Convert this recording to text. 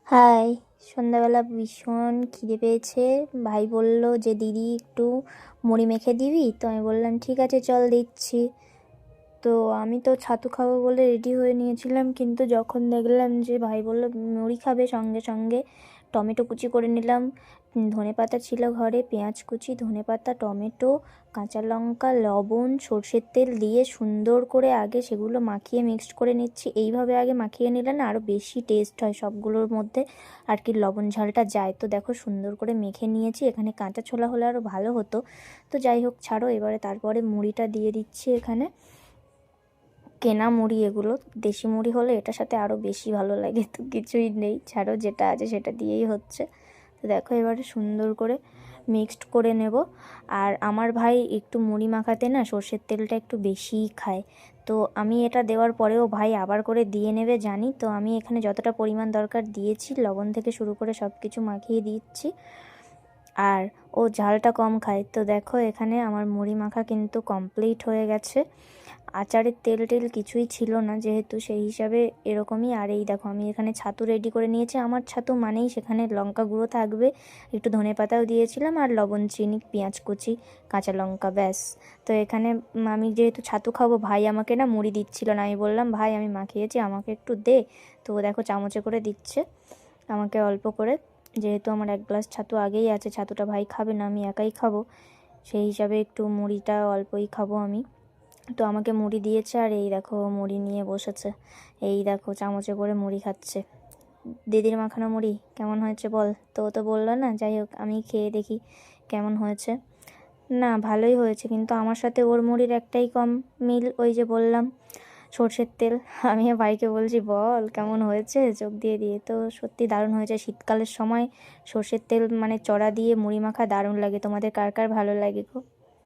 High, সন্ধ্যাবেলা ভীষণ খিদে পেয়েছে। ভাই বলল যে দিদি একটু মুড়ি মেখে দিবি, তো আমি বললাম ঠিক আছে চল দিচ্ছি। তো আমি তো ছাতু খাবো বলে রেডি হয়ে নিয়েছিলাম, কিন্তু যখন দেখলাম যে ভাই বলল মুড়ি খাবে, সঙ্গে সঙ্গে টমেটো কুচি করে নিলাম। ধনেপাতা ছিল ঘরে, পেঁয়াজ কুচি, ধনেপাতা, টমেটো, কাঁচা লঙ্কা, লবণ, সর্ষের তেল দিয়ে সুন্দর করে আগে সেগুলো মাখিয়ে মিক্সড করে নিচ্ছি। এইভাবে আগে মাখিয়ে নিলে না আরও বেশি টেস্ট হয় সবগুলোর মধ্যে, আর কি লবণ ঝালটা যায়। তো দেখো সুন্দর করে মেখে নিয়েছি। এখানে কাঁচা ছোলা হলে আরও ভালো হতো, তো যাই হোক ছাড়ো। এবারে তারপরে মুড়িটা দিয়ে দিচ্ছি। এখানে কেনা মুড়ি, এগুলো দেশি মুড়ি হলে এটার সাথে আরও বেশি ভালো লাগে। তো কিছুই নেই, ছাড়ো, যেটা আছে সেটা দিয়েই হচ্ছে। তো দেখো এবারে সুন্দর করে মিক্সড করে নেব। আর আমার ভাই একটু মুড়ি মাখাতে না সর্ষের তেলটা একটু বেশিই খায়, তো আমি এটা দেওয়ার পরেও ভাই আবার করে দিয়ে নেবে জানি। তো আমি এখানে যতটা পরিমাণ দরকার দিয়েছি, লবণ থেকে শুরু করে সব কিছু মাখিয়ে দিচ্ছি। আর ও ঝালটা কম খায়। তো দেখো এখানে আমার মুড়ি মাখা কিন্তু কমপ্লিট হয়ে গেছে। আচারের তেল টেল কিছুই ছিল না যেহেতু, সেই হিসাবে এরকমই। আর এই দেখো আমি এখানে ছাতু রেডি করে নিয়েছি। আমার ছাতু মানেই সেখানে লঙ্কা গুঁড়ো থাকবে, একটু ধনেপাতাও দিয়েছিলাম, আর লবণ, চিনি, পেঁয়াজ কুচি, কাঁচা লঙ্কা, ব্যাস। তো এখানে আমি যেহেতু ছাতু খাবো, ভাই আমাকে না মুড়ি দিচ্ছিল না। আমি বললাম ভাই আমি মাখিয়েছি, আমাকে একটু দে। তো ও দেখো চামচে করে দিচ্ছে আমাকে অল্প করে, যেহেতু আমার এক গ্লাস ছাতু আগেই আছে। ছাতুটা ভাই খাবে না, আমি একাই খাবো, সেই হিসাবে একটু মুড়িটা অল্পই খাবো আমি। তো আমাকে মুড়ি দিয়েছে, আর এই দেখো মুড়ি নিয়ে বসেছে। এই দেখো চামচে করে মুড়ি খাচ্ছে। দিদির মাখানো মুড়ি কেমন হয়েছে বল। তো ও তো বললো না, যাই হোক আমি খেয়ে দেখি কেমন হয়েছে। না ভালোই হয়েছে, কিন্তু আমার সাথে ওর মুড়ির একটাই কম মিল, ওই যে বললাম সর্ষের তেল। আমি ভাইকে বলছি বল কেমন হয়েছে, চোখ দিয়ে দিয়ে। তো সত্যি দারুণ হয়েছে। শীতকালের সময় সর্ষের তেল মানে চড়া দিয়ে মুড়ি মাখা দারুণ লাগে। তোমাদের কার কার ভালো লাগে গো?